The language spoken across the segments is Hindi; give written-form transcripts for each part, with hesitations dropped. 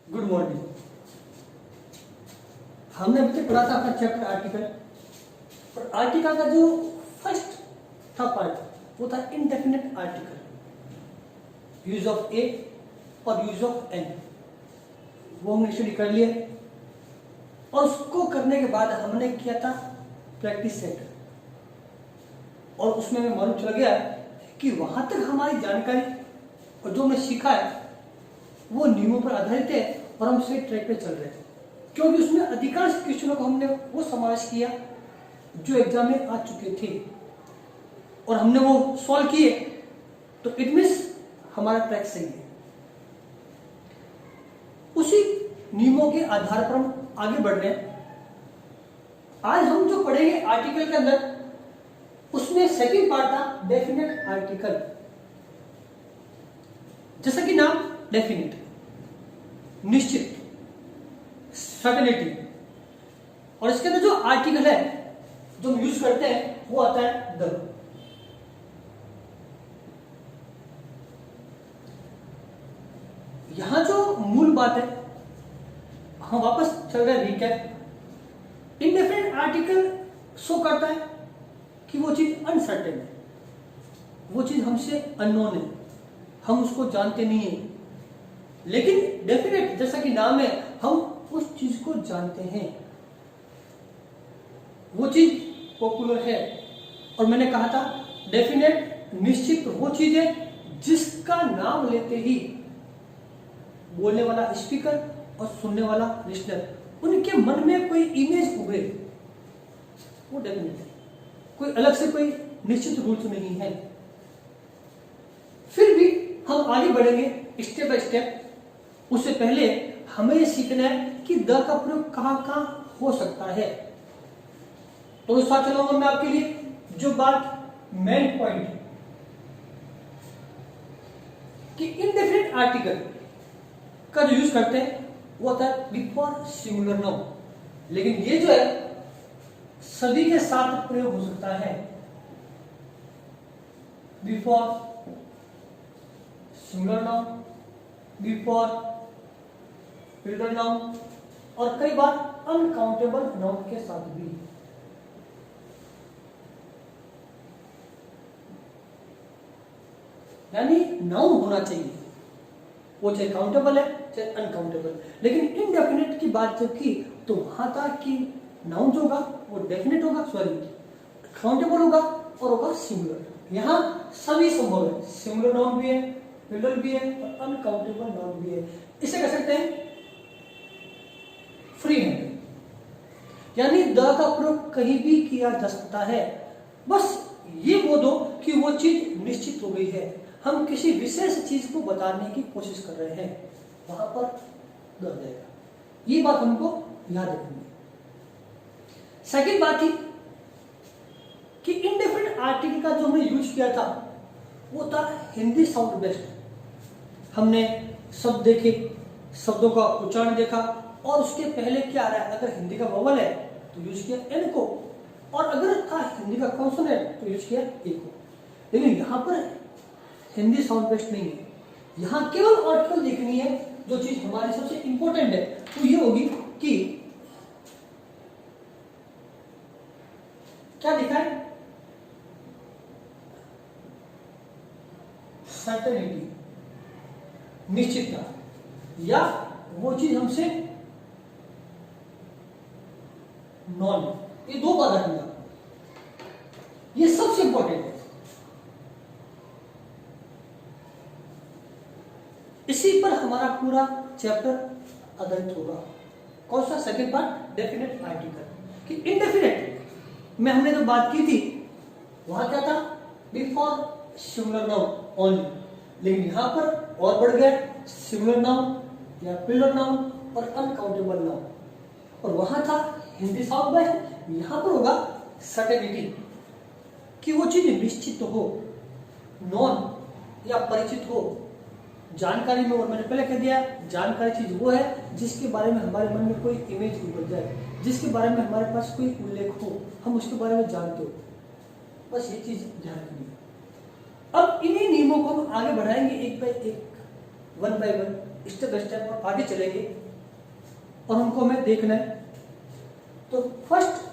Good morning. हमने अभी तक पढ़ा था अपना चैप्टर आर्टिकल, और आर्टिकल का जो फर्स्ट था पार्ट वो था इनडेफिनेट आर्टिकल, यूज ऑफ ए और यूज ऑफ एन। वो हमने स्टडी कर लिया, और उसको करने के बाद हमने किया था प्रैक्टिस सेट, और उसमें हमें मालूम चल गया कि वहां तक हमारी जानकारी और जो हमने सीखा है वो नियमों पर आधारित है और हम सही ट्रैक पे चल रहे हैं, क्योंकि उसमें अधिकांश क्वेश्चनों को हमने वो समावेश किया जो एग्जाम में आ चुके थे और हमने वो सॉल्व किए, तो इट मींस हमारा ट्रैक सही है। उसी नियमों के आधार पर हम आगे बढ़ रहे हैं। आज हम जो पढ़ेंगे आर्टिकल के अंदर, उसमें सेकंड पार्ट था डेफिनेट आर्टिकल। जैसा कि नाम डेफिनेट, निश्चित, सर्टेनिटी, और इसके अंदर जो आर्टिकल है जो हम यूज करते हैं वो आता है द। यहां जो मूल बात है, हम वापस चल रहे हैं रिकैप। इनडेफिनेट आर्टिकल शो करता है कि वो चीज अनसर्टेन है, वो चीज हमसे अननोन है, हम उसको जानते नहीं है। लेकिन डेफिनेट जैसा कि नाम है, हम उस चीज को जानते हैं, वो चीज पॉपुलर है। और मैंने कहा था डेफिनेट निश्चित वो चीज है जिसका नाम लेते ही बोलने वाला स्पीकर और सुनने वाला लिसनर उनके मन में कोई इमेज उभरे, वो डेफिनेट है। कोई अलग से कोई निश्चित रूल तो नहीं है। फिर भी हम आगे बढ़ेंगे स्टेप बाय स्टेप। उससे पहले हमें यह सीखना है कि द का प्रयोग कहां कहां हो सकता है। तो इस बात चलूंगा मैं आपके लिए जो बात मेन पॉइंट कि इनडेफिनेट आर्टिकल का जो यूज करते हैं वो होता है बिफोर सिंगुलर नाउन, लेकिन ये जो है सभी के साथ प्रयोग हो सकता है। Before singular noun, before plural noun, और कई बार अनकाउंटेबल नाउन के साथ भी। यानी नाउन होना चाहिए, वो चाहे काउंटेबल है चाहे अनकाउंटेबल। लेकिन इनडेफिनेट की बात जब की तो वहां था कि नाउन जो होगा वो डेफिनेट होगा, सॉरी काउंटेबल होगा और होगा सिंगुलर। यहां सभी संभव है, सिंगुलर नाउन भी है, प्लूरल भी है और अनकाउंटेबल नाउन भी है। इसे कह सकते हैं फ्री हैंड, यानी द का प्रयोग कहीं भी किया जा सकता है। बस ये बोल दो कि वो चीज निश्चित हो गई है, हम किसी विशेष चीज को बताने की कोशिश कर रहे हैं, वहां पर द आ जाएगा। ये बात हमको याद रखनी है। सेकंड बात थी कि इनडेफिनेट आर्टिकल का जो हमने यूज किया था वो था हिंदी साउंड बेस्ड। हमने शब्द देखे, शब्दों का उच्चारण देखा, और उसके पहले क्या आ रहा है। अगर हिंदी का वोवल है तो यूज किया एन को, और अगर था हिंदी का कॉन्सोनेंट तो यूज किया ए को। लेकिन यहां पर हिंदी साउंड बेस्ड नहीं है, यहां केवल और केवल देखनी है जो चीज हमारी सबसे इंपॉर्टेंट है, तो ये होगी कि क्या लिखा है, सर्टेनिटी, निश्चितता, या वो चीज हमसे नॉन। ये दो बात रखना, ये सबसे इंपॉर्टेंट है। इसी पर हमारा पूरा चैप्टर आधारित होगा। कौन सा? Second part definite article. कि इनडेफिनेट में हमने जो बात की थी वहां क्या था, बिफोर सिंगुलर नाउन ओनली, लेकिन यहां पर और बढ़ गया सिंगुलर नाउन या प्लूरल नाउन और अनकाउंटेबल नाउन। और वहां था हिंदी साउंड बेस्ड, यहां पर होगा सर्टेनिटी, कि वो चीज निश्चित हो, नॉन या परिचित हो, जानकारी में। और मैंने पहले कह दिया जानकारी चीज वो है जिसके बारे में हमारे मन में कोई इमेज उभर जाए, जिसके बारे में हमारे पास कोई उल्लेख हो, हम उसके बारे में जानते हो। बस ये चीज ध्यान रखनी है। अब इन्हीं नियमों को हम आगे बढ़ाएंगे एक बाय एक, one by one, step by step, और आगे चलेंगे और उनको हमें देखना है। तो फर्स्ट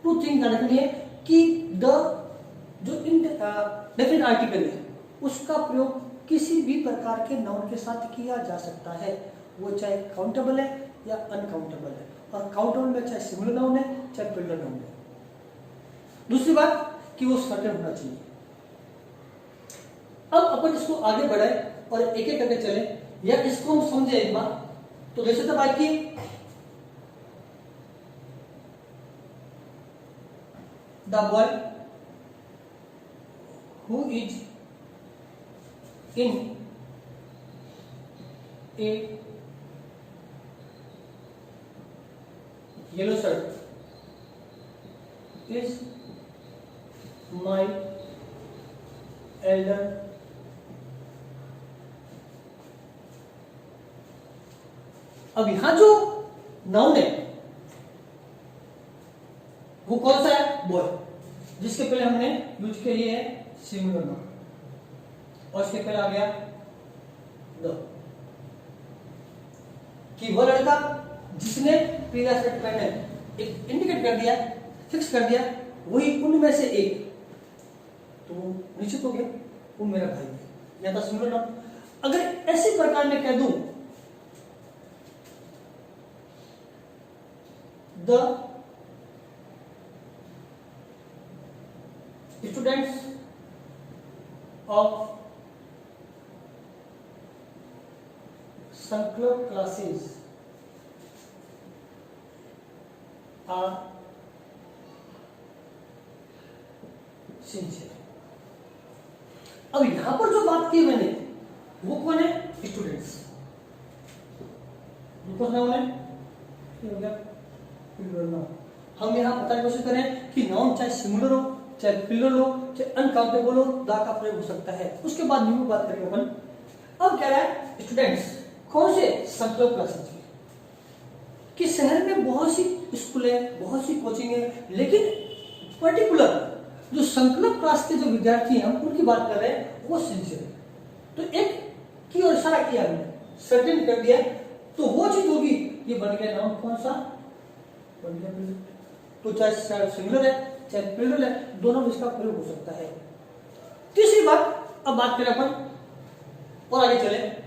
टू थिंग ध्यान रखनी है कि द जो डेफिनेट आर्टिकल है उसका प्रयोग किसी भी प्रकार के नाउन के साथ किया जा सकता है, वो चाहे काउंटेबल है या अनकाउंटेबल है। और काउंटेबल में चाहे सिंगुलर नाउन है चाहे प्लूरल नाउन है। दूसरी बात कि वो सर्टेन होना चाहिए। अब अपन इसको आगे बढ़ाए और एक एक करके चले, या इसको हम समझे एक बार। तो जैसे तब बात की the boy who is in A yellow shirt is my elder अब यहां जो नाउन है वो कौन सा है? बॉय, जिसके पहले हमने यूज के लिए है सिंगुलर नाउन और इसके पहले आ गया द, कि वो लड़का जिसने पीला शर्ट पहने, एक इंडिकेट कर दिया, फिक्स कर दिया, वही उनमें से एक, तो वो निश्चित हो गया वो मेरा भाई है, या था सिंगुलर नाउन। अगर ऐसे प्रकार में कह दूं द स्टूडेंट्स ऑफ संकल्प क्लासेस आर सिंसियर। अब यहां पर जो बात की मैंने वो कौन है? स्टूडेंट्स। कौन नाउन है? हो गया प्लूरल नाउन। हम यहां बताने की कोशिश करें कि नाउन चाहे सिंगुलर हो चाहे प्लूरल हो चाहे अनकाउंटेबल हो, दा का प्रयोग हो सकता है। उसके बाद न्यू बात करेंगे अपन। अब कह रहा है स्टूडेंट्स, कौन से? संकल्प क्लासेस की। कि शहर में बहुत सी स्कूल है, बहुत सी कोचिंग है, लेकिन पर्टिकुलर जो संकल्प क्लास के जो विद्यार्थी हैं हम उनकी बात कर रहे हैं, वो सिंसियर है। तो एक की ओर इशारा किया हमने, सर्टेन कर दिया, तो वो चीज होगी, ये बन गया नाउन कौन सा? बन गया प्लूरल। तो चाहे सिंगुलर है चाहे प्लूरल है, दोनों में इसका प्रयोग हो सकता है। तीसरी बात, अब बात करें अपन और आगे चले।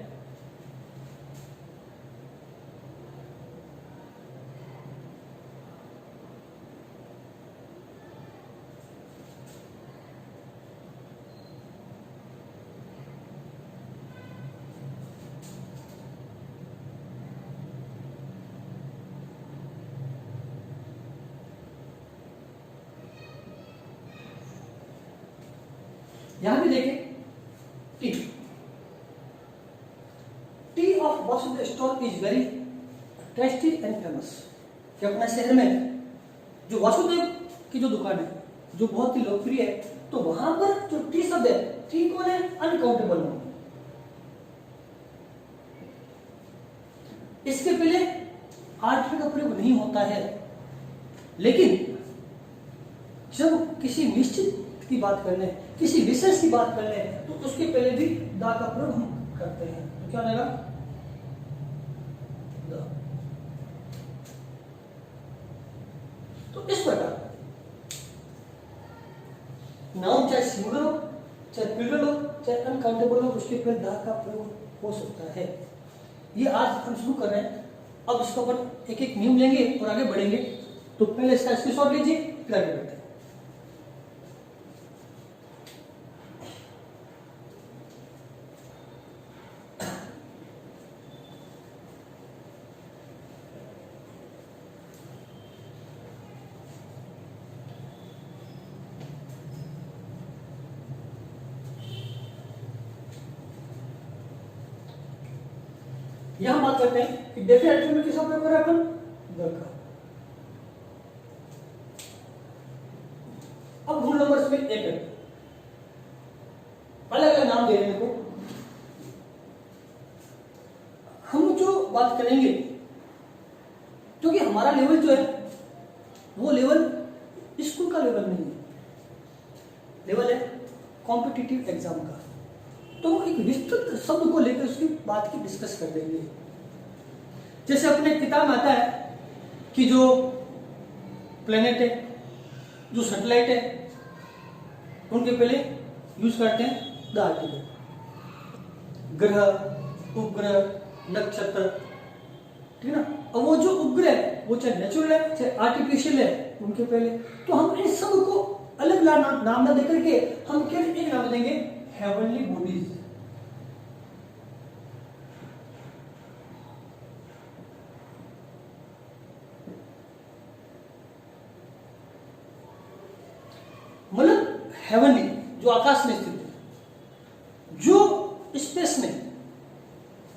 यहां भी देखें T, T of Vasudev stall is very tasty and famous. कि अपने शहर में जो वासुदेव की जो दुकान है जो बहुत ही लोकप्रिय है, तो वहां पर जो टी शब्द है, टी कौन है? Uncountable noun. इसके पहले आर्टिकल का प्रयोग नहीं होता है, लेकिन जब किसी निश्चित की बात कर ले, किसी विशेष की बात कर ले, तो उसके पहले भी दा का प्रयोग हम करते हैं। तो क्या रहेगा? द। तो इस प्रकार नाउन चाहे सिंगुलर हो चाहे प्लूरल हो चाहे अनकाउंटेबल हो, उसके पहले दा का प्रयोग हो सकता है। ये आज हम शुरू कर रहे हैं। अब इसको अपन एक एक नियम लेंगे और आगे बढ़ेंगे। तो पहले इसका स्क्रीनशॉट लीजिए, फिर आगे बढ़ते हैं। यहां बात करते हैं कि डेफिनेट आर्टिकल में किसका प्रयोग कर रहे हैं अपन? द का। अब रूल नंबर इसमें एक है, अलग अलग नाम दे रहे हैं इनको। हम जो बात करेंगे, क्योंकि हमारा लेवल जो है वो लेवल स्कूल का लेवल नहीं है, लेवल है कॉम्पिटिटिव एग्जाम का। तो एक विस्तृत शब्द को लेकर उसकी बात की डिस्कस कर देंगे। जैसे अपने किताब में आता है कि जो प्लेनेट है, जो सैटेलाइट है, उनके पहले यूज करते हैं द आर्टिकल। ग्रह, उपग्रह, नक्षत्र, ठीक है ना। और वो जो उपग्रह है वो चाहे नेचुरल है चाहे आर्टिफिशियल है, उनके पहले तो हम इन सब को अलग नाम ना देकर के हम केवल एक नाम देंगे, हेवनली बॉडीज। मतलब हेवनली जो आकाश में स्थित है, जो स्पेस में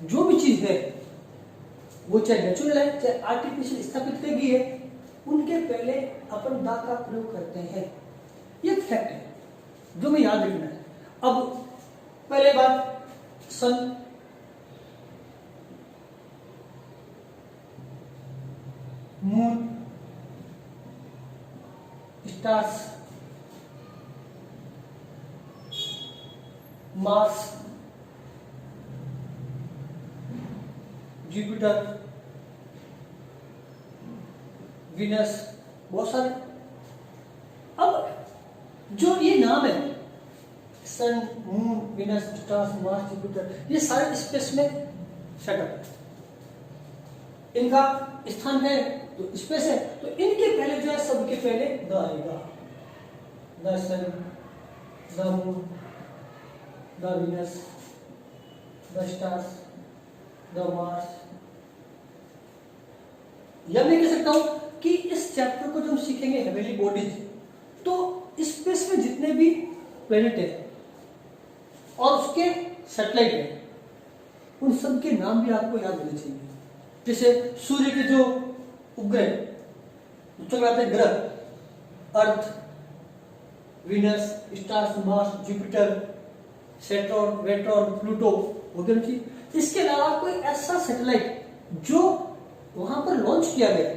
जो भी चीज है वो चाहे नेचुरल है चाहे आर्टिफिशियल स्थापित की गई है, उनके पहले अपन दा का प्रयोग करते हैं। ये फैक्ट है जो हमें याद रखना है। अब पहले बात, sun, moon, stars, Mars, Jupiter, Venus, बहुत सारे। अब जो ये नाम है sun, moon, Venus, stars, Mars, Jupiter, ये सारे स्पेस में सेटअप है। इनका स्थान है तो स्पेस है, तो इनके पहले जो है सबके पहले द आएगा। The sun, the moon, the Venus, the stars, the Mars. यह मैं कह सकता हूं कि इस चैप्टर को जो हम सीखेंगे हेवनली बॉडीज, तो स्पेस में जितने भी प्लेनेट है और उसके सैटेलाइट है, उन सब के नाम भी आपको याद होने चाहिए। जैसे सूर्य के जो उपग्रह, ग्रह, Earth, Venus, stars, Mars, Jupiter, Saturn, वेट्रॉन, प्लूटो वगैरह। इसके अलावा कोई ऐसा सैटेलाइट जो वहां पर लॉन्च किया गया,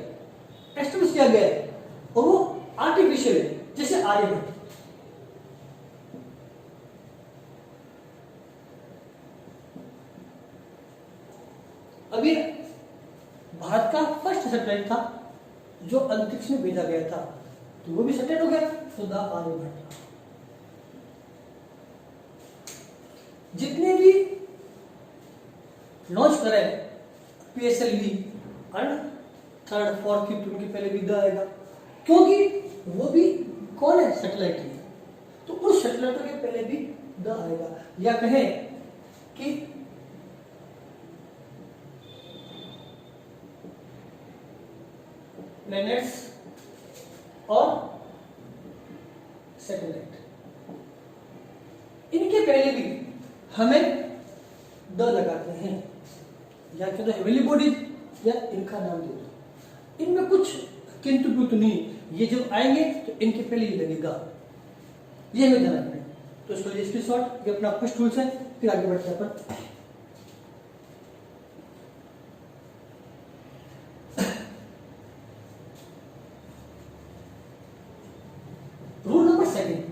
एस्टेब्लिश किया गया है और वो आर्टिफिशियल है, जैसे आर्यभट्ट। अभी भारत का फर्स्ट सैटेलाइट था जो अंतरिक्ष में भेजा गया था, तो वो भी सैटेलाइट हो गया, तो द आर्यभट्ट। जितने भी लॉन्च करे PSLV थर्ड, फोर्थ, फिफ्थ, उनके पहले भी द आएगा, क्योंकि वो भी कौन है, सैटेलाइट है, तो उस सैटेलाइटों के पहले भी द आएगा। या कहें कि प्लैनेट्स और सैटेलाइट, इनके पहले भी हमें द लगाते हैं, या तो हेवनली बॉडीज या इनका नाम दे दो। इनमें कुछ किंतु परंतु नहीं, ये जो आएंगे तो इनके पहले ये लगेगा, ये हमें ध्यान रखना है। तो इसको लिए स्क्रीनशॉट, ये अपना फर्स्ट टूल्स है, फिर आगे बढ़ते हैं अपन। रूल नंबर 7,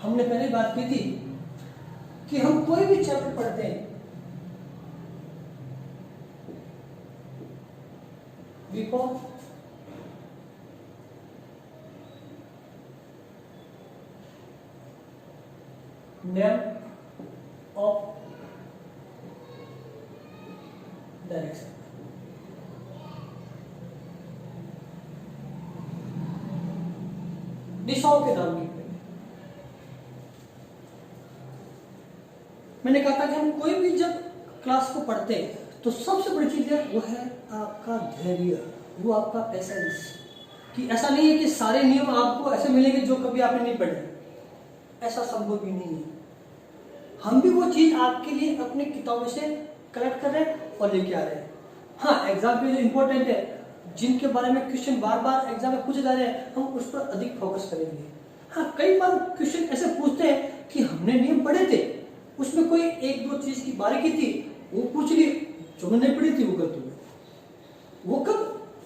हमने पहले बात की थी कि हम कोई भी चैप्टर पढ़ते हैं, बिकॉज नेम ऑफ डायरेक्शन। दिशाओं के नाम की मैंने कहा था कि हम कोई भी जब क्लास को पढ़ते हैं तो सबसे बड़ी चीज है वो है आपका धैर्य, वो आपका पेशेंस। कि ऐसा नहीं है कि सारे नियम आपको ऐसे मिलेंगे जो कभी आपने नहीं पढ़े, ऐसा संभव भी नहीं है। हम भी वो चीज आपके लिए अपनी किताबों से कलेक्ट कर रहे हैं और लेके आ रहे हैं। हाँ, एग्जाम पे जो इंपॉर्टेंट है, जिनके बारे में क्वेश्चन बार बार एग्जाम में पूछे जा रहे हैं, हम उस पर अधिक फोकस करेंगे। हाँ, कई बार क्वेश्चन ऐसे पूछते हैं कि हमने नियम पढ़े थे, उसमें कोई एक दो चीज की बारीकी थी वो पूछ ली, जो मैंने नहीं पढ़ी थी वो गलत हुई। वो कब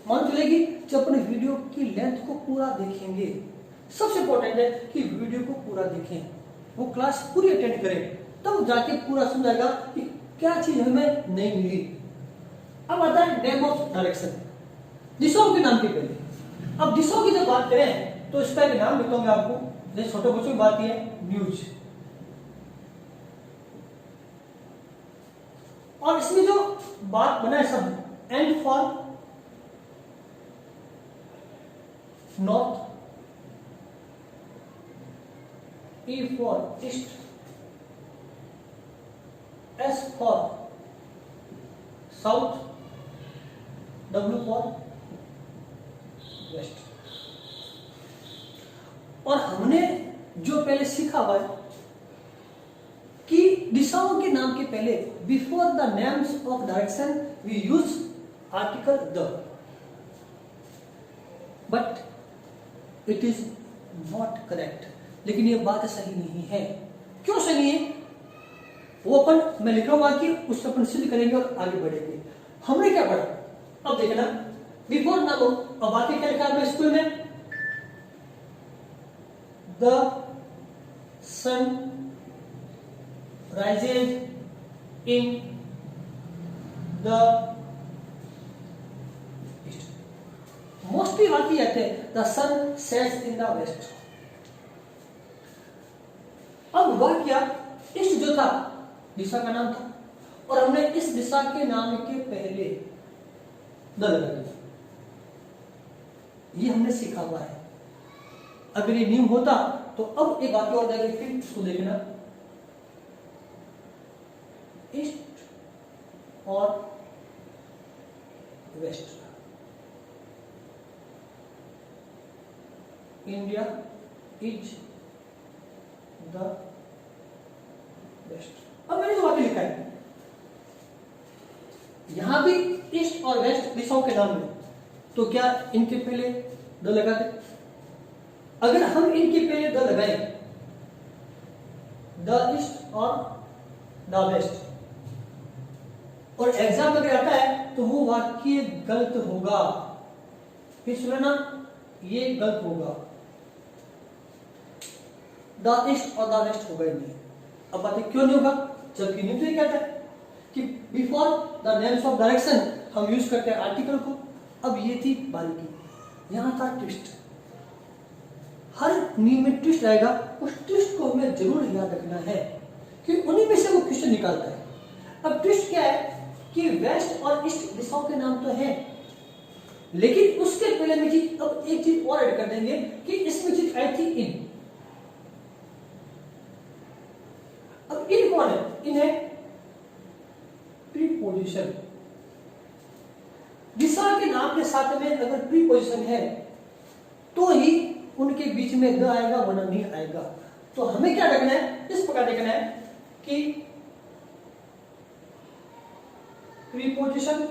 मान चलेगी, जब अपने वीडियो की लेंथ को पूरा देखेंगे। सबसे इंपॉर्टेंट है कि वीडियो को पूरा देखें, वो क्लास पूरी अटेंड करें, तब जाके पूरा समझ आएगा कि क्या चीज हमें नहीं मिली। अब आता है नेम ऑफ डायरेक्शन, दिशाओं के नाम के पहले। अब दिशाओं की जब बात करें तो इसका एक नाम बताऊंगा आपको, जैसे छोटे बच्चों की बात है न्यूज, और इसमें जो बात बना है सब and for north, E for east, S for south, W for west। और हमने जो पहले सीखा हुआ है कि दिशाओं के नाम के पहले before the names of direction we use article the, but it is not correct. लेकिन ये बात सही नहीं है। क्यों सही है वो अपन मैं लिख रहा हूं कि उससे अपन सिद्ध करेंगे और आगे बढ़ेंगे। हमने क्या पढ़ा, अब देखना बिफोर नाम, अब आगे क्या लिखा है स्कूल में, the sun rises in the east. Mostly वाक्य आते हैं the sun sets in the west. अब हुआ क्या, ईस्ट जो था दिशा का नाम था और हमने इस दिशा के नाम के पहले द लगा दिया। ये हमने सीखा हुआ है। अगर ये नियम होता तो अब एक वाक्य और जाएगा, फिर इसको देखना, ईस्ट और west, India is the west. अब मैंने जो वाक्य लिखा है यहां भी ईस्ट और वेस्ट दिशाओं के नाम में, तो क्या इनके पहले द लगा दे? अगर हम इनके पहले द लगाएं, द ईस्ट और द वेस्ट, और एग्जाम अगर आता है तो वो वाक्य गलत होगा। फिर सुनना, ये गलत होगा, द ईस्ट और द वेस्ट होगा ही नहीं। अब बात क्यों नहीं होगा, जबकि नियम तो ये कहता है कि before the names of direction हम यूज करते हैं आर्टिकल को। अब ये थी बारीकी, यहां था ट्विस्ट। हर नियम में ट्विस्ट आएगा, उस ट्विस्ट को हमें जरूर याद रखना है कि उन्हीं में से वो क्वेश्चन निकालता है। अब ट्विस्ट क्या है कि वेस्ट और ईस्ट दिशाओं के नाम तो है, लेकिन उसके पहले में चीज, अब एक चीज और ऐड कर देंगे कि इसमें चीज आई थी इन। अब इन कौन है, इन है प्रीपोजिशन। दिशा के नाम के साथ में अगर प्रीपोजिशन है तो ही उनके बीच में द आएगा, वरना नहीं आएगा। तो हमें क्या देखना है, इस प्रकार देखना है कि प्रीपोजिशन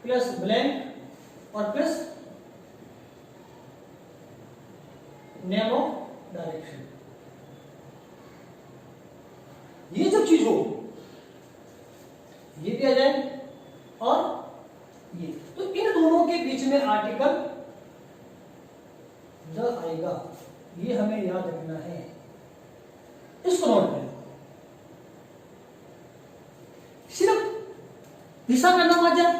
प्लस ब्लैंक और प्लस नेम ऑफ डायरेक्शन, ये जब चीज हो ये भी आ जाए और ये, तो इन दोनों के बीच में आर्टिकल द आएगा। ये हमें याद रखना है, इसको नोट करें। सिर्फ दिशा का नाम आ जाए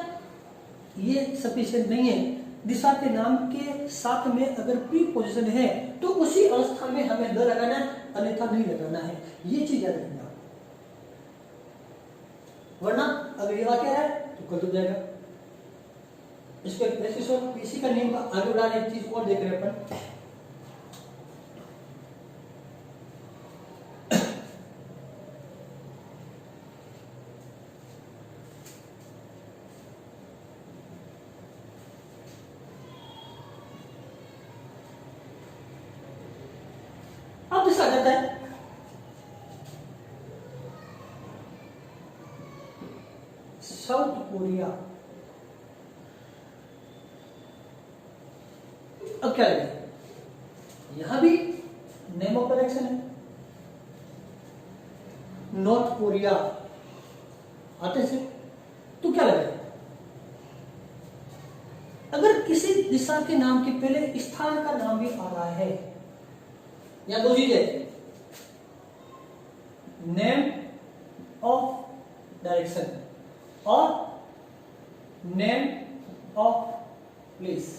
ये सफिशिएंट नहीं है। दिशा के नाम के साथ में अगर प्रीपोजिशन है तो उसी अवस्था में हमें द लगाना है, अन्यथा नहीं लगाना है। ये चीज याद रखना, वरना अगर ये वाक्य है तो गलत हो जाएगा। इसको इसी का नियम आगे बढ़ाने एक चीज और देख रहे हैं अपन। अब दिशा जाता है साउथ कोरिया। अब क्या लगे, यहां भी नेम ऑफ डायरेक्शन है, नॉर्थ कोरिया आते से, तो क्या लगे, अगर किसी दिशा के नाम के पहले स्थान का नाम भी आ रहा है, या दो चीजें, नेम ऑफ डायरेक्शन और नेम ऑफ प्लेस।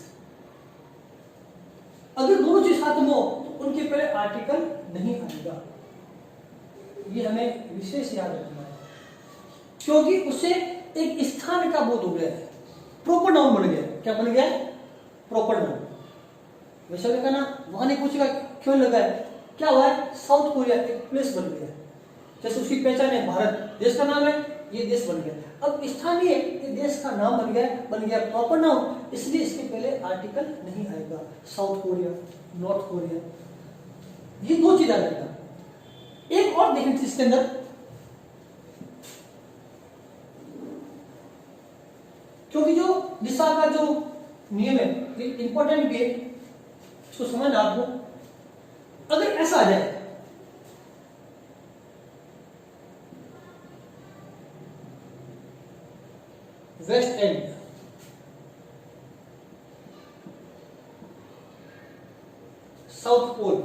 अगर दोनों चीज साथ में हो तो उनके पहले आर्टिकल नहीं आएगा। ये हमें विशेष याद रखना है, क्योंकि उससे एक स्थान का बोध हो गया है, प्रॉपर नाउन बन गया। क्या बन गया? Proper noun. वैसे कहना वहां नहीं पूछेगा क्यों लगा है, क्या हुआ है? साउथ कोरिया एक प्लेस बन गया, जैसे उसकी पहचान है भारत देश का नाम है, ये देश बन गया। अब स्थानीय ये देश का नाम बन गया प्रॉपर नाउन, इसलिए इसके पहले आर्टिकल नहीं आएगा। साउथ कोरिया, नॉर्थ कोरिया, ये दो चीज आ जाएगा। एक और देखें इसके अंदर, क्योंकि जो दिशा का जो नियम है ये इंपॉर्टेंट भी है, इसको समझना आपको। अगर ऐसा आ जाए West and, south Pole,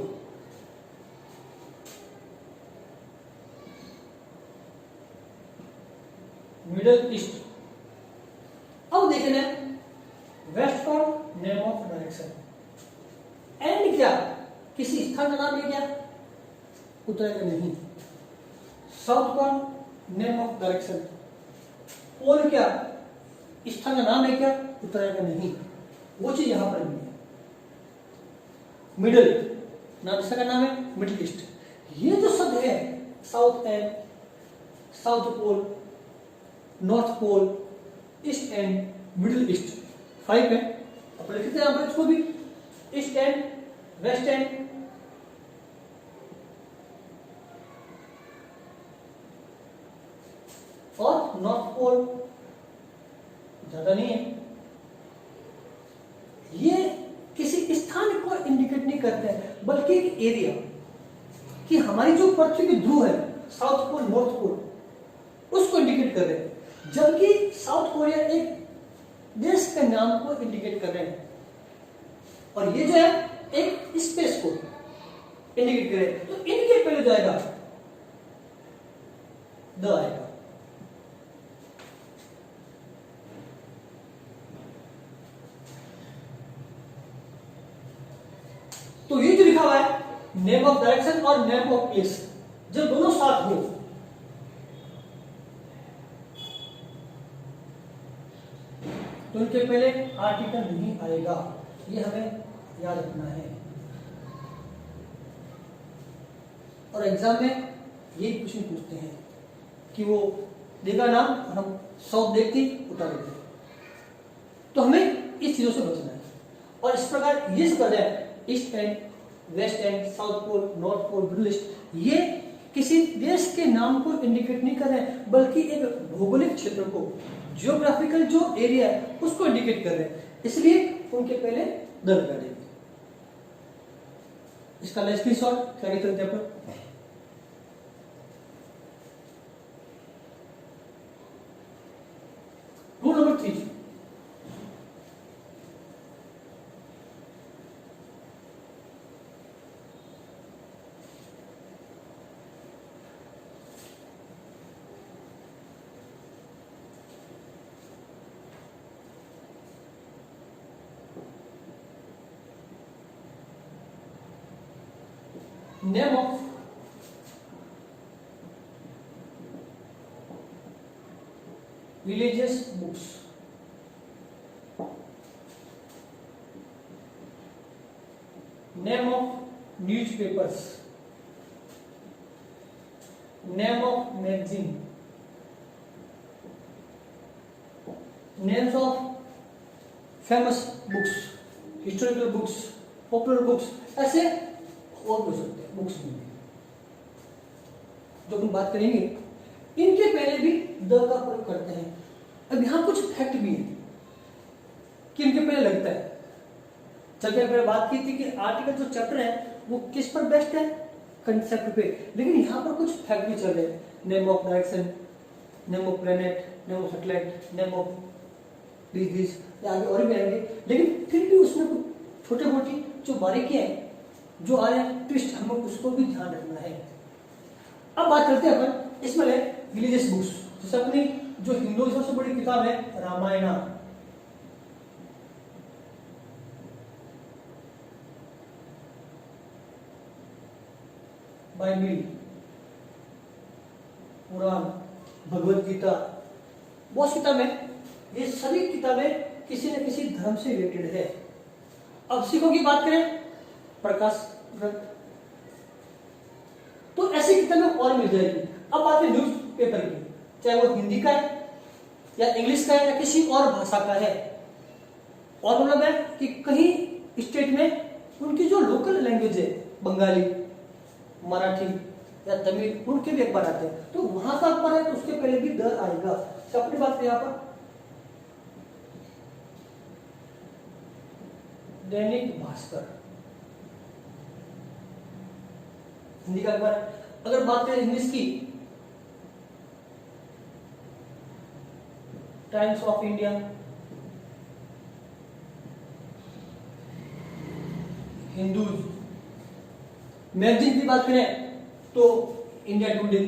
Middle East. अब देखना west for name of direction, and क्या किसी स्थान का नाम है क्या? उतरेगा नहीं। South for name of direction, pole क्या स्थान का नाम है क्या? उतरेगा नहीं। वो चीज यहां पर भी है। मिडल नाम का नाम है मिडिल ईस्ट। ये जो शब्द है south end, south pole, north pole, east end, Middle East, 5 है। अब लिखते हैं यहां पर इसको भी, ईस्ट एंड, वेस्ट एंड, और नॉर्थ पोल। ज्यादा नहीं है। ये किसी स्थान को इंडिकेट नहीं करते हैं, बल्कि एक एरिया, कि हमारी जो पृथ्वी की ध्रुव है साउथ पोल, नॉर्थ पोल, उसको इंडिकेट कर रहे हैं। जबकि साउथ कोरिया एक देश के नाम को इंडिकेट कर रहे हैं, और ये जो है एक स्पेस को इंडिकेट कर रहे हैं। तो इनके पहले जो आएगा द आएगा। तो ये जो लिखा हुआ है नेम ऑफ डायरेक्शन और नेम ऑफ प्लेस, जब दोनों साथ हो तो उनके पहले आर्टिकल नहीं आएगा। ये हमें याद रखना है। और एग्जाम में ये क्वेश्चन पूछते हैं कि वो देगा नाम और हम साउथ देखते उतार देते, तो हमें इस चीजों से बचना है। और इस प्रकार ये सब है east end, west and, south pole, north pole, Middle East, ये किसी देश के नाम को इंडिकेट नहीं कर रहे हैं, बल्कि एक भौगोलिक क्षेत्र को, जियोग्राफिकल जो एरिया है उसको इंडिकेट कर रहे हैं। इसलिए उनके पहले दर्ज कर देंगे। इसका स्क्रीनशॉट क्या कहते हैं पर rule number 3, name of religious books, name of newspapers, name of magazine, names of famous books, historical books, popular books, ऐसे और हो सकते हैं बुक्स में जो हम बात करेंगे। इनके पहले भी द का प्रयोग करते हैं। अब यहाँ कुछ फैक्ट भी है कि इनके पहले लगता है। जब पहले बात की थी कि आर्टिकल जो चैप्टर है वो किस पर बेस्ड है, कंसेप्ट पे, लेकिन यहाँ पर कुछ फैक्ट भी चल रहे हैं। Name of direction, name of planet, name of satellite, name of this, आगे और भी आएंगे, लेकिन फिर भी उसमें कुछ छोटे मोटी जो बारीकियां हैं जो आ रहे हैं ट्विस्ट, हमें उसको भी ध्यान रखना है। अब बात करते हैं अपन इसमें रिलीजियस बुक्स, जैसे अपनी जो हिंदू की सबसे बड़ी किताब है रामायण, बाइबल, कुरान, भगवत गीता, बहुत किताबें, ये सभी किताबें किसी न किसी धर्म से रिलेटेड है। अब सिखों की बात करें, प्रकाश ग्रंथ, तो ऐसी किताबें और मिल जाएगी। अब बात है न्यूज पेपर की, चाहे वो हिंदी का है या इंग्लिश का है या किसी और भाषा का है, और मतलब है कि कहीं स्टेट में उनकी जो लोकल लैंग्वेज है, बंगाली, मराठी या तमिल, उनके भी अखबार आते हैं, तो वहां का अखबार है तो उसके पहले भी द आएगा। तो अपनी बात यहाँ पर दैनिक भास्कर, हिंदी का अखबार। अगर बात करें इंग्लिश की, times of India, Hindus. Magazine की बात करें तो इंडिया टुडे।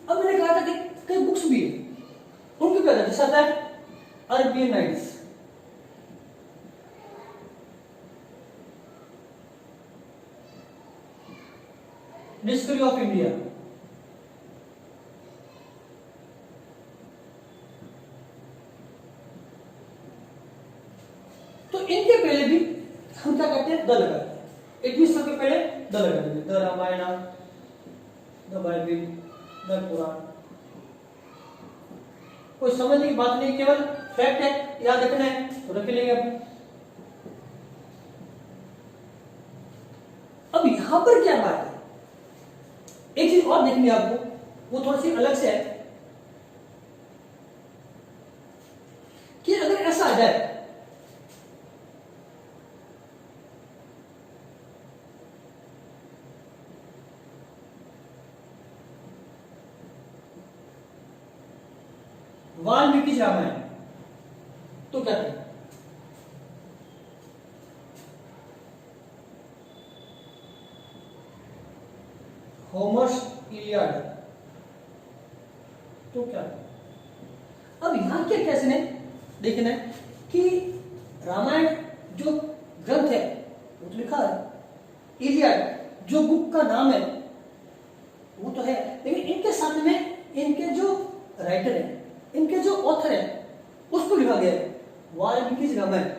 अब मैंने कहा था कि कई बुक्स भी है, उनकी क्या जैसा आता है Arabian Nights, Discovery of India, तो इनके पहले भी हम क्या करते हैं, द लगाते हैं। इट मीन सबके पहले द लगा देंगे, the Ramayana, the Bible, the Quran. कोई समझने की बात नहीं, केवल फैक्ट है, याद रखना है तो रख लेंगे अपन। अब यहां पर क्या बात है, एक चीज और देखनी है आपको, वो थोड़ी सी अलग से है कि अगर ऐसा आ जाए वाल्मीकि रामायण, तो क्या करें? होमर्स इलियाड, तो क्या करें? अब यहां क्या कैसे ने देखना है कि रामायण जो ग्रंथ है वो तो लिखा है, इलियाड जो बुक का नाम है वो तो है, लेकिन इनके साथ में इनके जो राइटर है, इनके जो ऑथर है, उसको लिखा गया है वाल्मीकि रामायण,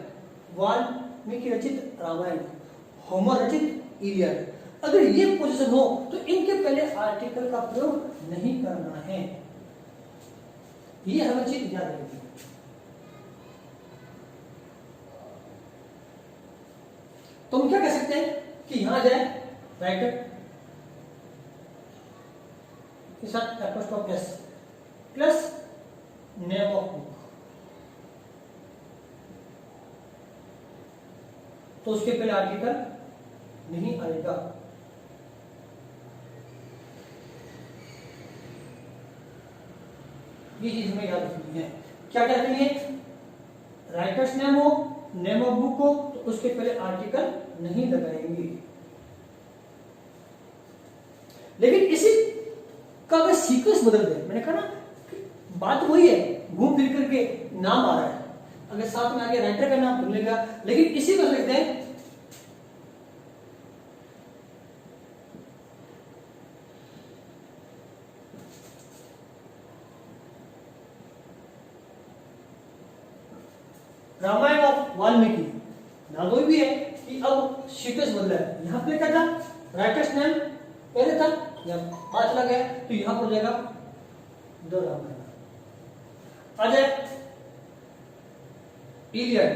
वाल्मीकि रचित रामायण, होमर रचित इलियाड। अगर ये पोजीशन हो तो इनके पहले आर्टिकल का प्रयोग नहीं करना है, ये हमें चीज याद रखनी है। तो हम क्या कह सकते हैं कि यहां जाए राइटर के साथ apostrophe S plus name of book, तो उसके पहले आर्टिकल नहीं आएगा। ये चीज हमें याद रखनी है। क्या क्या रखनी है? राइटर्स नेम हो, नेम ऑफ बुक हो, तो उसके पहले आर्टिकल नहीं लगाएंगे। लेकिन इसी का अगर सीक्वेंस बदल दे, मैंने कहा ना बात वही है, घूम फिर करके नाम आ रहा है, अगर साथ में आगे राइटर का नाम बदलेगा, लेकिन इसी को लिखते हैं रामायण ऑफ वाल्मीकि, नाम वही भी है कि अब सीक्वेंस बदला है। यहां पे क्या था, राइटर्स नेम पहले था, यहां पांच लगा गया, तो यहां पर हो जाएगा द रामायण। आ जाए इलियड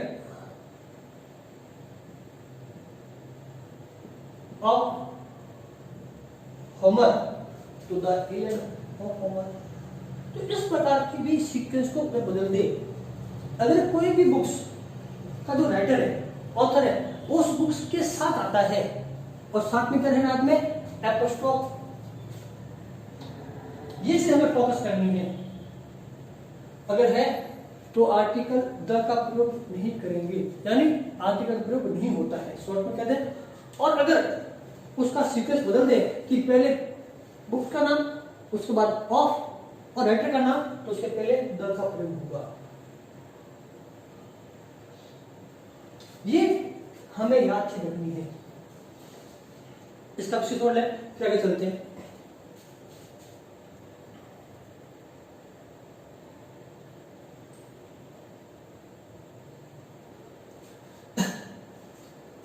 ऑफ होमर, तो द इलियड ऑफ होमर। तो इस प्रकार की भी सीक्वेंस को बदल दे। अगर कोई भी बुक्स का जो राइटर है, ऑथर है, उस बुक्स के साथ आता है और साथ में क्या रहना में एपोस्ट्रोफ, ये से हमें फोकस करनी है। अगर है तो आर्टिकल द का प्रयोग नहीं करेंगे, यानी आर्टिकल प्रयोग नहीं होता है, शॉर्ट में कहते हैं। और अगर उसका सीक्वेंस बदल दे कि पहले बुक का नाम, उसके बाद ऑफ और राइटर का नाम, तो उसके पहले द का प्रयोग होगा। ये हमें याद से रखनी है। इसका विषय थोड़ा लें, फिर आगे चलते हैं।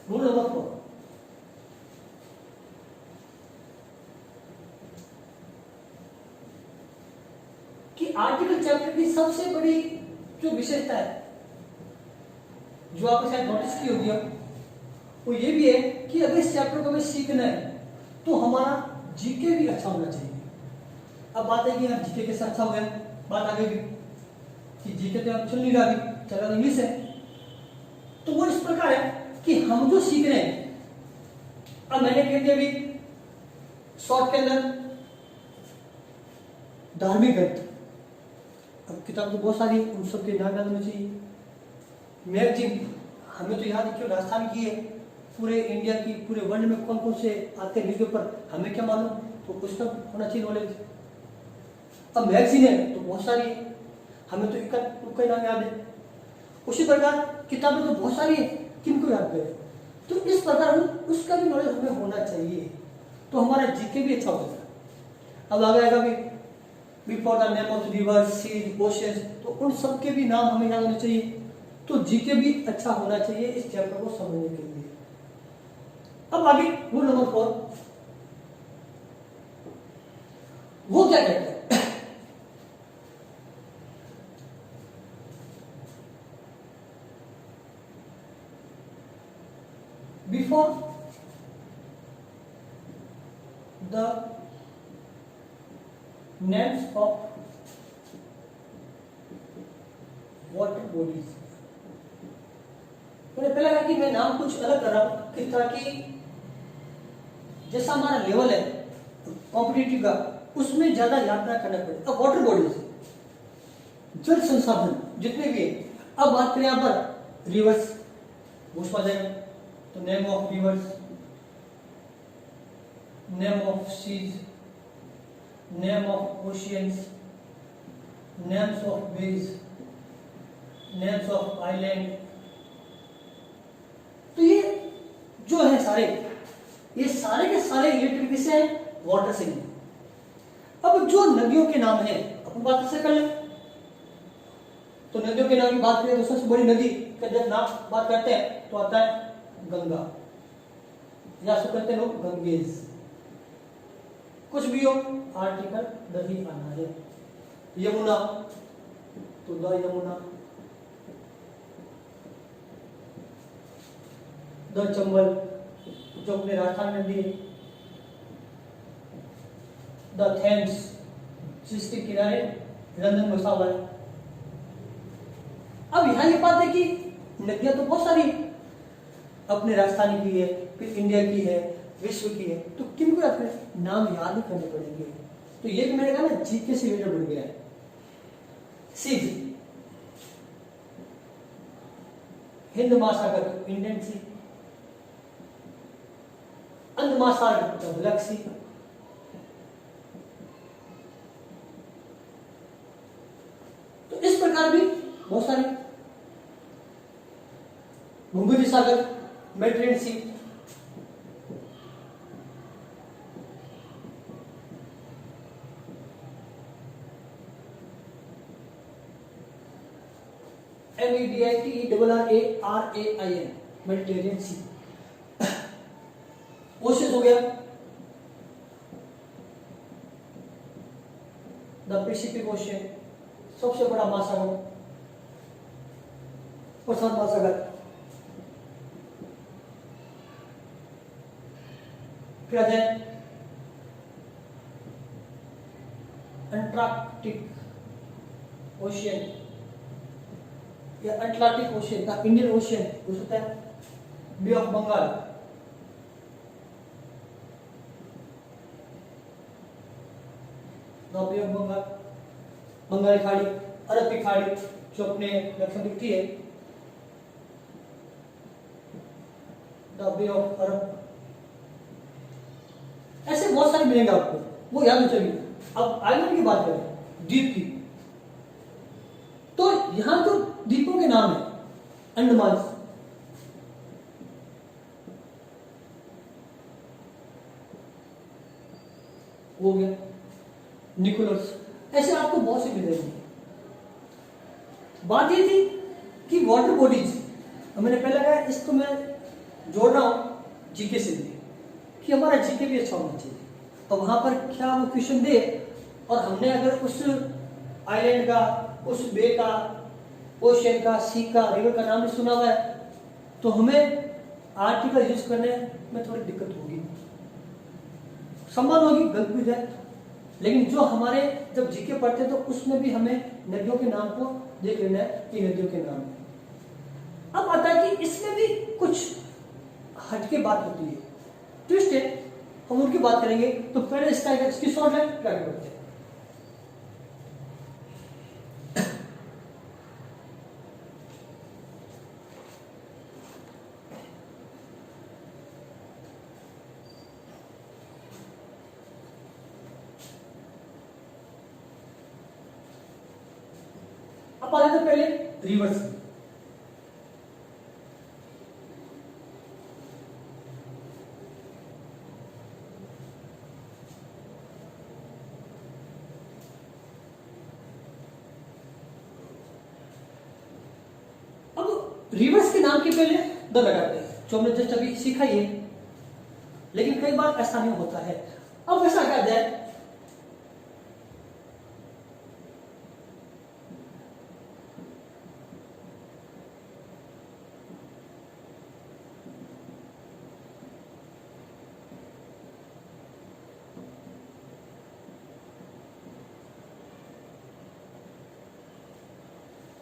रूल नंबर 4, कि आर्टिकल चैप्टर की सबसे बड़ी जो विशेषता है, जो आपने शायद नोटिस की होगी, वो ये भी है कि अगर इस चैप्टर को हमें सीखना है तो हमारा जीके भी अच्छा होना चाहिए। अब बात है कि हम जीके कैसे अच्छा हो गया, बात आगे भी कि जीके तो अब चल नहीं रहा, अभी चल रहा इंग्लिश है। तो वो इस प्रकार है कि हम जो सीख रहे हैं, अब मैंने कह दिया अभी शॉर्ट के अंदर धार्मिक ग्रंथ, अब किताब तो बहुत सारी, उन सब के नाम याद होने चाहिए। मैगजीन हमें तो याद है कि राजस्थान की है, पूरे इंडिया की, पूरे वर्ल्ड में कौन कौन से आते हैं न्यूज़पेपर, हमें क्या मालूम, तो कुछ तो होना चाहिए नॉलेज। अब मैगजीन है तो बहुत सारी है, हमें तो इक्का नाम याद है। उसी प्रकार किताबें तो बहुत सारी है, किनको याद करें। तो इस प्रकार उसका भी नॉलेज हमें होना चाहिए, तो हमारा जीके भी अच्छा होगा। अब आगे आएगा भी before the name of river, seas, oceans, तो उन सब के भी नाम हमें याद होने चाहिए। तो जीके भी अच्छा होना चाहिए इस चैप्टर को समझने के लिए। अब आगे रूल नंबर 4, वो क्या कहता है? Before the names of water bodies, मैंने पहले कहा कि मैं नाम कुछ अलग कर रहा हूं, किस तरह की, जैसा हमारा लेवल है कॉम्पिटिटिव का, उसमें ज्यादा याद ना करना पड़े। अब वाटर बॉडीज, जल संसाधन जितने भी है। अब बात करें यहां पर रिवर्स, उसमें आ जाएगा तो name of rivers, name of seas, name of oceans, names of bays, names of island. तो ये जो है सारे, ये सारे के सारे रिलेटेड किससे हैं? वाटर से। अब जो नदियों के नाम है, अपन बात से कर ले, तो नदियों के नाम की बात करें तो सबसे बड़ी नदी का जब नाम बात करते हैं तो आता है गंगा, या सो कहते हैं लोग गंगेज। कुछ भी हो, आर्टिकल द ही आना है। यमुना तो द यमुना, द चंबल जो अपने राजस्थान में भी, द थेम्स जिसके किनारे लंदन बसा हुआ है। अब यहां ये बात है कि नदियां तो बहुत सारी अपने राजस्थान की है, फिर इंडिया की है, विश्व की है, तो किनको अपने नाम याद करने पड़ेंगे। तो ये भी मैंने कहा ना जीके से रिलेटेड बन गया है। सी, हिंद महासागर इंडियन सी, अंध महासागर ब्लैक सी, तो इस प्रकार भी बहुत सारे, भूमध्य सागर मेडिटेरेनियन सी, MEDITERRARAIN मेडिटेरेनियन सी। ओशियन हो गया, द पैसिफिक ओशियन सबसे बड़ा महासागर, प्रशांत महासागर, फिर आ जाए अंटार्कटिक ओशियन या अटलांटिक ओशियन का इंडियन ओशियन हो सकता है, Bay of Bengal, Bay of Bengal, Bengali खाड़ी, अरब की खाड़ी, जो अपने लेफ्ट में दिखती है, द बे ऑफ अरब। ऐसे बहुत सारे मिलेंगे आपको, वो याद हो। चलिए अब आइलैंड की बात करें, द्वीप की, तो यहां जो द्वीपों के नाम है, अंडमान, हो गया, निकोलस, ऐसे आपको बहुत से मिलेंगे। बात ये थी कि वाटर बॉडीज, मैंने पहले कहा इसको मैं जोड़ रहा हूं जीके से भी, कि हमारा जीके भी अच्छा होना चाहिए। तो वहां पर क्या वो क्वेश्चन दे और हमने अगर उस आइलैंड का, उस बे का, ओशियन का, सी का, रिवर का नाम भी सुना हुआ है, तो हमें आर्टिकल यूज करने में थोड़ी दिक्कत होगी, संभाल होगी, गलत भी जाए। लेकिन जो हमारे जब जीके पढ़ते हैं तो उसमें भी हमें नदियों के नाम को देख लेना है कि नदियों के नाम है। अब आता है कि इसमें भी कुछ हटके बात होती है, ट्विस्ट है, हम उनकी बात करेंगे। तो पहले इसकी शॉर्ट है, क्या करते हैं। अब आ जाते हैं पहले रिवर्स। अब रिवर्स के नाम के पहले द लगाते हैं, जो हमने जस्ट अभी सीखा ही है, लेकिन कई बार ऐसा नहीं होता है। अब ऐसा क्या जाए,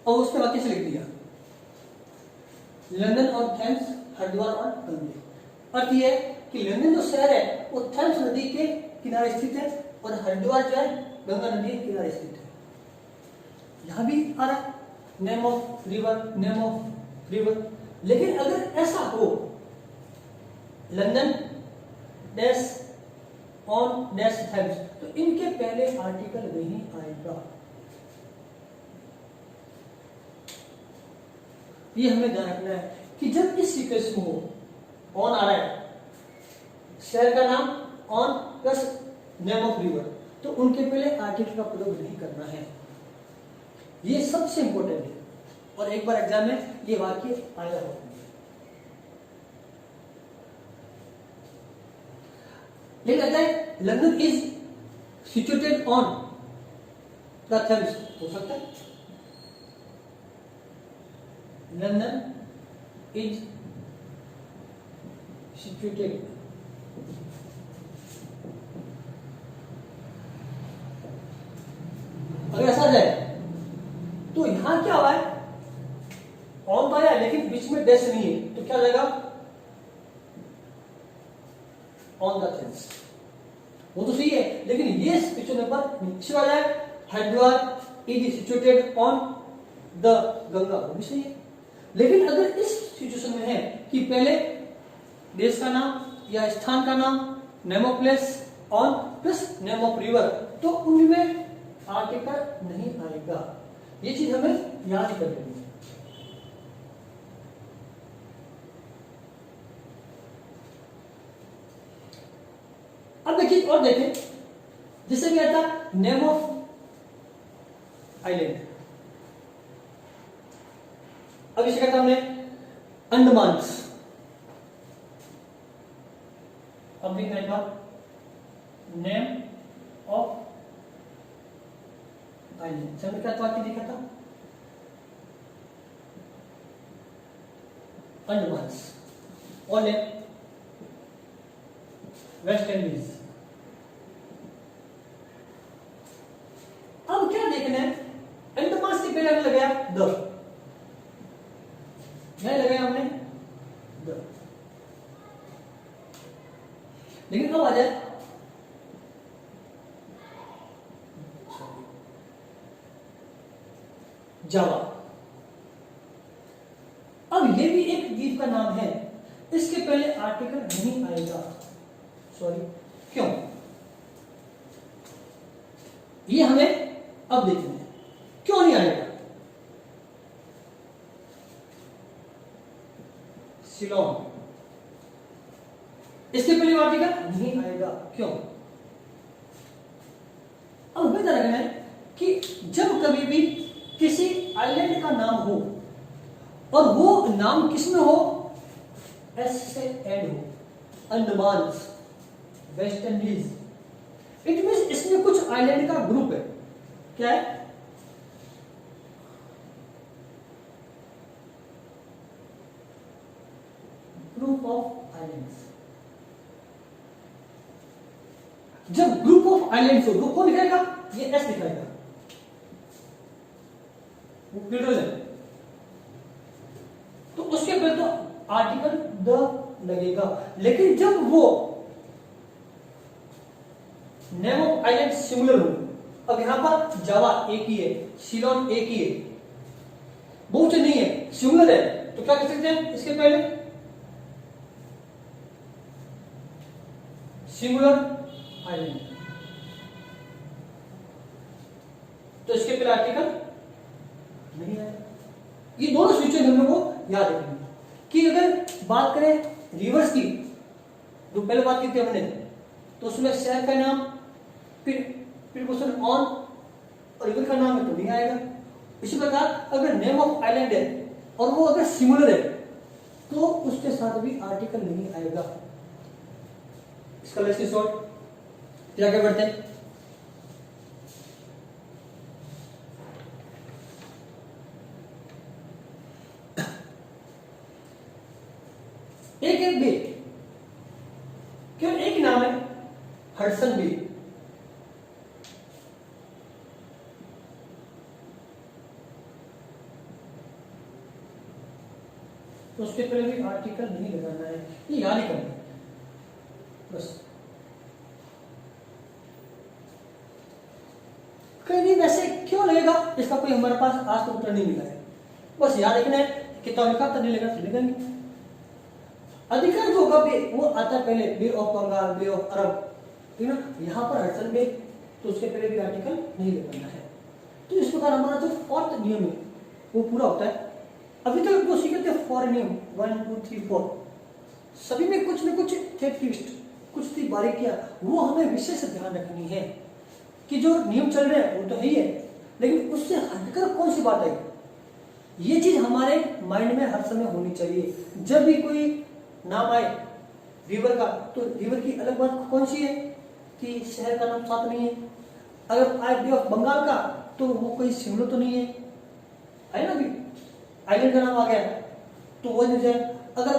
और उसने वाक्य से लिख दिया लंदन और थेम्स, हरिद्वार और गंगे। अर्थ यह है कि लंदन जो शहर है वो थेम्स नदी के किनारे स्थित है और हरिद्वार जो है गंगा नदी के किनारे स्थित है। यहां भी आ रहा है name of river, name of river. लेकिन अगर ऐसा हो London dash on dash Thames, तो इनके पहले आर्टिकल नहीं आएगा। ये हमें ध्यान रखना है कि जब इस सीक्वेंस में हो, ऑन आ रहा है, शहर का नाम on plus name of river, तो उनके पहले आर्टिकल का प्रयोग नहीं करना है। ये सबसे इंपॉर्टेंट है और एक बार एग्जाम में ये वाक्य आया हो। लेकिन कहता है London is situated on the Thames, हो सकता है लंदन इज सिचुएटेड अगर ऐसा जाए तो यहां क्या हुआ है, ऑन तो आया लेकिन बीच में डैश नहीं है, तो क्या जाएगा ऑन द थेम्स। वो तो सही है, लेकिन ये पिक्चर पर नीचे आ जाए Haridwar is situated on the Ganga, वो भी सही है। लेकिन अगर इस सिचुएशन में है कि पहले देश का नाम या स्थान का नाम, name of place on plus name of river, तो उनमें आर्टिकल नहीं आएगा। ये चीज हमें याद कर लेनी है। अब देखिए और देखें, जैसे क्या था नेम ऑफ आइलैंड, अब इसे कहता हमने अंडमान। अब लिखना था नेम ऑफ आइलैंड, चंद्र क्या वाक्य लिखा था अंडमान और वेस्ट इंडीज। अब क्या देखना है, अंडमान से पहले हमने लगाया द, नहीं लगाया हमने द, लेकिन अब आ जाए जावा। नहीं आएगा। सॉरी, क्यों? ये हमें अब देखना है, क्यों नहीं आएगा। शिलोंग, इसके पहले आर्टिकल नहीं आएगा, क्यों? अब हमें ध्यान रखना है कि जब कभी भी किसी आइलैंड का नाम हो और वो नाम किसमें हो, एस से एंड हो, Andaman, West Indies, it means इसमें कुछ आइलैंड का ग्रुप है। क्या है? Group of islands. जब ग्रुप ऑफ आइलैंड्स हो, ग्रुप कौन दिखाएगा? ये एस दिखाएगा, क्लियर है? तो उसके पहले तो आर्टिकल द लगेगा, लेकिन जब वो नेम ऑफ आइलैंड सिंगुलर हो, अब यहां पर जावा एक ही है, सिलोन एक ही है, बहुवचन नहीं है, सिंगुलर है, तो क्या कह सकते हैं इसके पहले? Singular island. तो इसके पहले आर्टिकल नहीं है। ये दोनों सिचुएशन हम लोग को याद रखेंगे कि अगर बात करें रिवर्स की, जो पहले बात की थी हमने, तो उसमें शहर का नाम फिर प्रीपोजिशन ऑन और रिवर का नाम है तो नहीं आएगा। इसी प्रकार अगर नेम ऑफ आइलैंड है और वो अगर सिंगुलर है तो उसके साथ भी आर्टिकल नहीं आएगा। इसका लेक्चर शॉर्ट फिर आगे बढ़ते हैं। एक एक बे, क्यों एक ही नाम है, हडसन बे। तो उसके पहले भी आर्टिकल नहीं लगाना है, ये याद ही करना है बस। कहीं नहीं वैसे क्यों लगेगा, इसका कोई हमारे पास आज तक उत्तर नहीं मिला है, बस याद रखना है। कितना लिखा था, नहीं लगा तो लिखेंगे। अधिकार जो होगा बे, वो आता है पहले, Bay of Bengal, Bay of Arab, ठीक है ना। यहाँ पर हडसन बे, तो उसके पहले भी आर्टिकल नहीं लगाना है। तो इस प्रकार हमारा जो फोर्थ नियम है वो पूरा होता है। अभी तक तो सीखे थे फॉर नियम 1 2 3 4, सभी में कुछ न कुछ थे ट्विस्ट, कुछ थी बारीकियां, वो हमें विशेष ध्यान रखनी है कि जो नियम चल रहे हैं वो तो है ही है, लेकिन उससे हटकर कौन सी बात है, ये चीज हमारे माइंड में हर समय होनी चाहिए। जब भी कोई नाम आए रिवर का, तो रिवर की अलग बात कौन सी है कि शहर का नाम साथ नहीं है। अगर आए बे ऑफ बंगाल का, तो वो कोई सिंगुलर तो नहीं है ना, भी आइलैंड का नाम आ गया तो वो नहीं जाए। अगर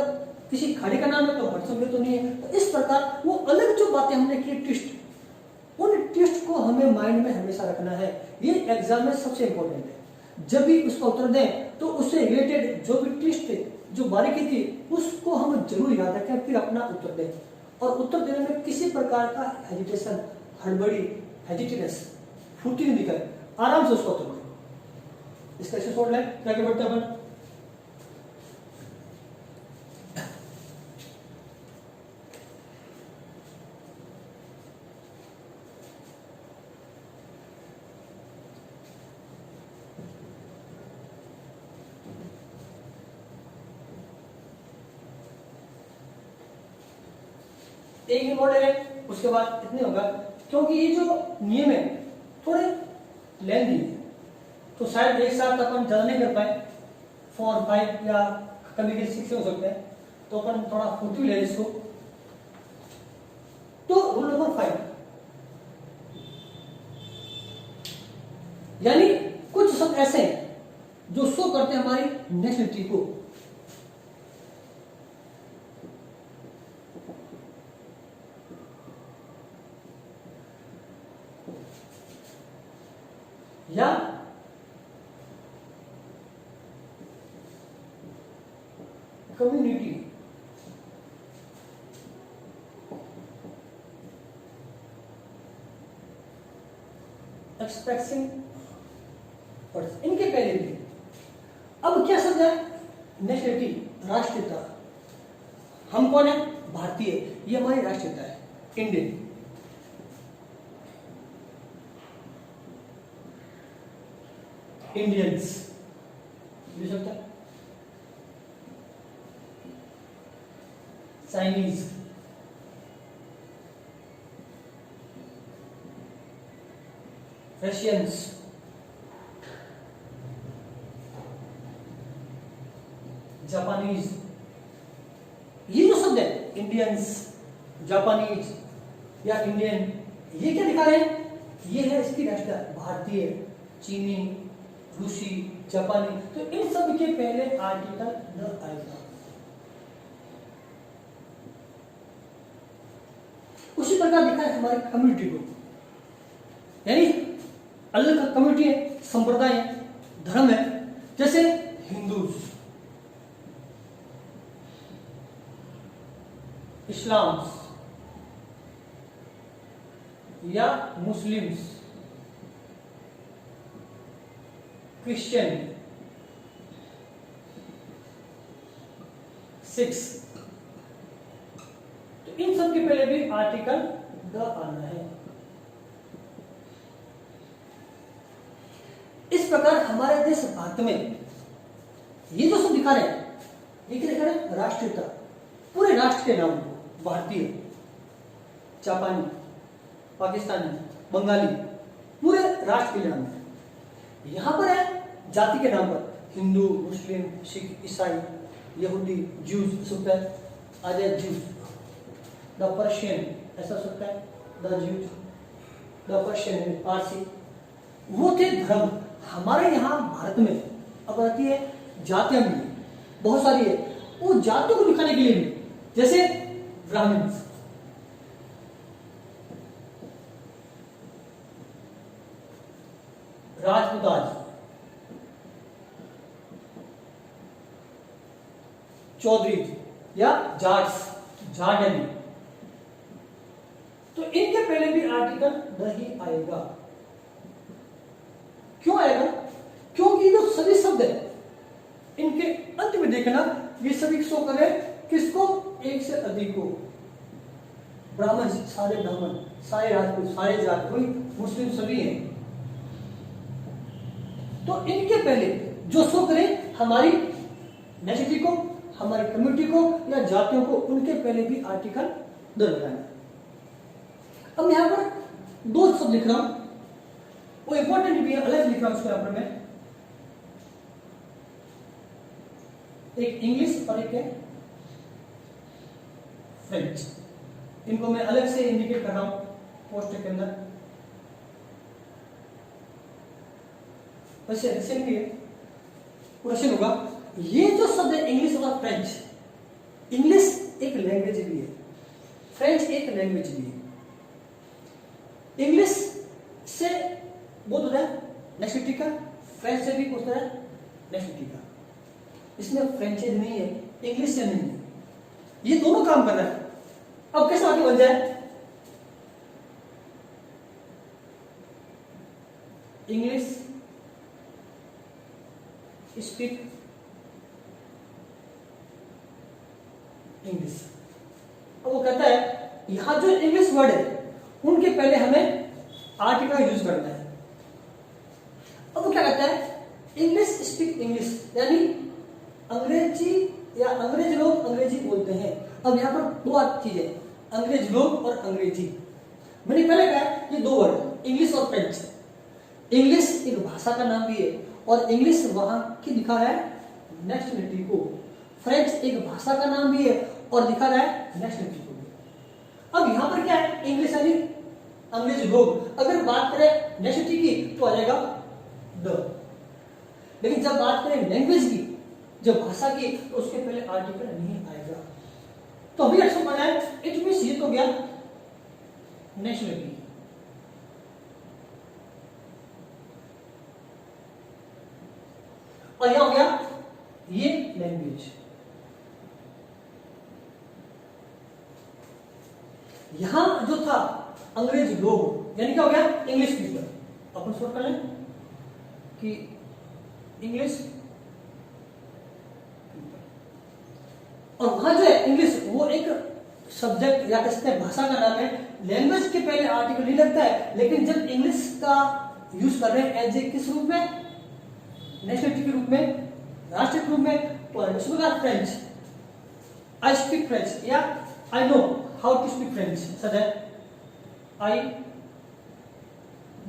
किसी खाड़ी का नाम है तो हडसन बे तो नहीं है। तो इस प्रकार वो अलग जो बातें हमने की ट्विस्ट, उन ट्विस्ट को हमें माइंड में हमेशा रखना है। ये एग्जाम में सबसे इंपॉर्टेंट है। जब भी उसका उत्तर दें तो उससे रिलेटेड जो भी ट्विस्ट थे, जो बारीकी थी, उसको हम जरूर याद रखें, फिर अपना उत्तर दें। और उत्तर देने में किसी प्रकार का हेजिटेशन, हड़बड़ी, हेजिटेनेस, फुर्ती नहीं दिखाए, आराम से उसका उत्तर दें। इसका ऐसे छोड़ लें, आगे बढ़ते हैं अपन। एक ही मॉडल है, उसके बाद इतने होगा, क्योंकि ये जो नियम है थोड़े लेंथी है, तो शायद एक साथ अपन ज्यादा नहीं कर पाए, 4 5 या कभी 6 हो सकते हैं, तो अपन थोड़ा फुर्ती ले इसको। तो रूल नंबर 5, यानी कुछ शब्द ऐसे हैं जो शो करते हैं हमारी नेशनलिटी को। या कम्युनिटी, एक्सप्रेसिंग वर्ड्स, इनके पहले भी। अब क्या शब्द है? नेशनलिटी, राष्ट्रीयता। हम कौन है? भारतीय। ये हमारी राष्ट्रीयता है, इंडियन। इंडियंस ये शब्द है। चाइनीज, रशियंस, जापानीज, ये जो शब्द है इंडियंस, जापानीज या इंडियन, ये क्या दिखा रहे हैं? ये है इसकी राष्ट्रीयता, भारतीय, चीनी, रूसी, जापानी। तो इन सब के पहले आर्टिकल द आएगा। उसी प्रकार दिखा है हमारी कम्युनिटी को, यानी अलग कम्युनिटी है, संप्रदाय है, धर्म है, जैसे हिंदूज, इस्लाम या मुस्लिम्स, क्रिश्चियन, सिक्स। तो इन सब के पहले भी आर्टिकल द आना है। इस प्रकार हमारे देश भारत में ये जो सब दिखा रहे हैं, ये क्या दिखा रहे हैं? राष्ट्रीयता, पूरे राष्ट्र के नाम को, भारतीय, जापानी, पाकिस्तानी, बंगाली, पूरे राष्ट्र के नाम। यहां पर है जाति के नाम पर, हिंदू, मुस्लिम, सिख, ईसाई, यहूदी, ज्यूज सकता है, आजाद ज्यूज, द पर्शियन ऐसा सकता है, the Jews, the Persian Parsi. वो थे धर्म। हमारे यहाँ भारत में अब आती है जातियां भी बहुत सारी है, वो जातियों को दिखाने के लिए भी, जैसे ब्राह्मण, राजपूताज, चौधरी या जाट्स, जाटनी। तो इनके पहले भी आर्टिकल द ही आएगा। क्यों आएगा? क्योंकि जो सभी शब्द है इनके अंत में देखना, ये सभी शो करे किसको? एक से अधिक को। ब्राह्मण, सारे ब्राह्मण, सारे राजपूत, सारे जाट, कोई मुस्लिम सभी हैं। तो इनके पहले जो शो करे हमारी नेशनलिटी को, हमारी कम्युनिटी को या जातियों को, उनके पहले भी आर्टिकल द लगाना। अब यहां पर दो शब्द लिख रहा हूं, वो इंपॉर्टेंट भी है, अलग लिख रहा हूं उसको यहां पर मैं, एक इंग्लिश और एक है फ्रेंच। इनको मैं अलग से इंडिकेट कर रहा हूं पोस्टर के अंदर। वैसे रशियन भी है, रशियन होगा। ये जो शब्द है इंग्लिश और फ्रेंच, इंग्लिश एक लैंग्वेज भी है, फ्रेंच एक लैंग्वेज भी है। इंग्लिश से बहुत होता है नेशनलिटी का, फ्रेंच से भी होता है नेशनलिटी का। इसमें फ्रेंचेज नहीं है, इंग्लिश से नहीं है, ये दोनों काम कर रहा है। अब कैसे आगे बन जाए? English speak English. अब वो कहता है यहां जो इंग्लिश वर्ड है उनके पहले हमें आर्टिकल यूज करना है। अब वो क्या कहता है? इंग्लिश स्पीक इंग्लिश, यानी अंग्रेजी या अंग्रेज लोग अंग्रेजी बोलते हैं। अब यहाँ पर दो चीजें, अंग्रेज लोग और अंग्रेजी। मैंने पहले कहा ये दो वर्ड, इंग्लिश और फ्रेंच। इंग्लिश एक भाषा का नाम भी है और इंग्लिश वहां की दिखा रहा है नेशनलिटी को। फ्रेंच एक भाषा का नाम भी है और दिखा रहा है नेशनलिटी को। अब यहां पर क्या है? इंग्लिश यानी अंग्रेज लोग। अगर बात करें नेशनलिटी की तो आ जाएगा द। लेकिन जब बात करें लैंग्वेज की, जब भाषा की, तो उसके पहले आर्टिकल नहीं आएगा। तो अभी अच्छा बना है, इट मींस ये तो गया नेशनलिटी। और यह हो गया ये लैंग्वेज। यहां जो था अंग्रेज लोग, यानी क्या हो गया? English people. अपन सोच कर लें कि इंग्लिश, और वहां जो है इंग्लिश वो एक सब्जेक्ट या कहते हैं भाषा का नाम है, लैंग्वेज के पहले आर्टिकल नहीं लगता है, लेकिन जब इंग्लिश का यूज कर रहे हैं एज ए किस रूप में, नेशनलिटी के रूप में, राष्ट्र के रूप में, तो उसमें कहा फ्रेंच, आई स्पीक फ्रेंच या I know how to speak French, सच है I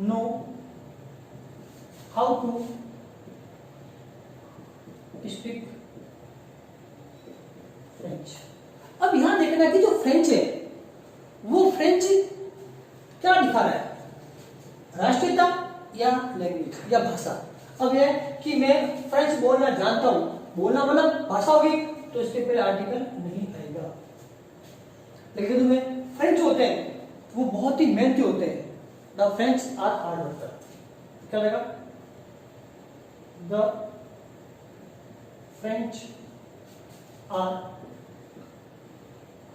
know how to speak French. अब यहां देखना कि जो फ्रेंच है वो फ्रेंच क्या दिखा रहा है, राष्ट्रीयता या लैंग्वेज या भाषा। अब यह कि मैं फ्रेंच बोलना जानता हूं, बोलना मतलब भाषा होगी, तो इसके पहले आर्टिकल नहीं आएगा। लेकिन तुम्हें फ्रेंच होते हैं वो बहुत ही मेहनती होते हैं, the French are hard worker, क्या रहेगा, the French are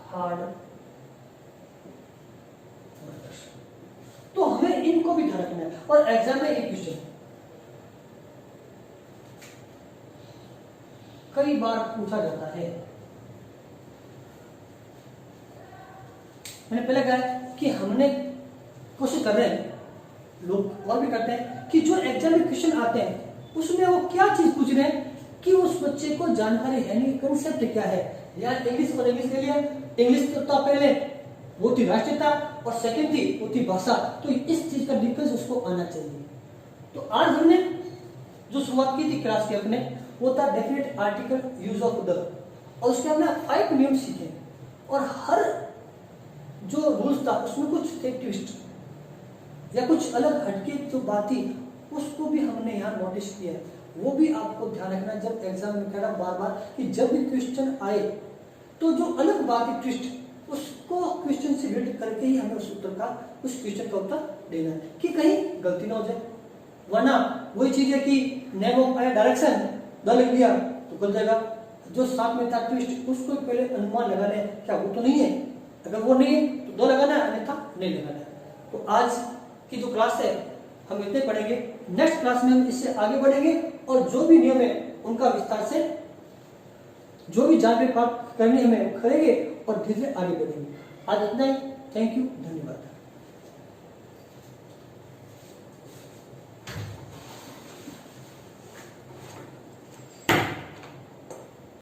hard workers. तो हमें इनको भी ध्यान रखना है। और एग्जाम में एक क्वेश्चन कई बार पूछा जाता है, मैंने पहले कहा कि हमने कोशिश कर रहे हैं, लोग और भी करते हैं, कि जो एग्जाम में क्वेश्चन आते हैं उसमें वो क्या चीज पूछ रहे हैं कि उस बच्चे को जानकारी है नहीं, कंसेप्ट क्या है। यार इंग्लिश और इंग्लिश के लिए इंग्लिश तो पहले वो थी राष्ट्रीयता और सेकंड थी वो थी भाषा, तो इस चीज का डिफरेंस उसको आना चाहिए। तो आज हमने जो शुरुआत की थी क्लास के अपने, वो था definite article use of the, और उसके हमने 5 नियम सीखे, और हर जो रूल्स था उसमें कुछ थे ट्विस्ट या कुछ अलग हटके जो बात थी उसको भी हमने यहाँ नोटिस किया है। वो भी आपको ध्यान रखना जब एग्जाम में कह रहा बार बार कि जब भी क्वेश्चन आए तो जो अलग बात है ट्विस्ट, उसको क्वेश्चन से रिलेट करके ही हमें उस उत्तर का, उस क्वेश्चन का उत्तर देना है कि कहीं गलती ना हो जाए। वरना वही चीज है कि नेम ऑफ डायरेक्शन द लिख दिया तो गलत जाएगा, जो साथ में था ट्विस्ट उसको पहले अनुमान लगाना है, क्या वो तो नहीं है, अगर वो नहीं है तो दो लगाना है, अन्यथा नहीं लगाना है। तो आज की जो क्लास है हम इतने पढ़ेंगे, नेक्स्ट क्लास में हम इससे आगे बढ़ेंगे और जो भी नियम है उनका विस्तार से जो भी जानकारी प्राप्त करनी हमें करेंगे और धीरे धीरे आगे बढ़ेंगे। आज इतना ही, थैंक यू, धन्यवाद।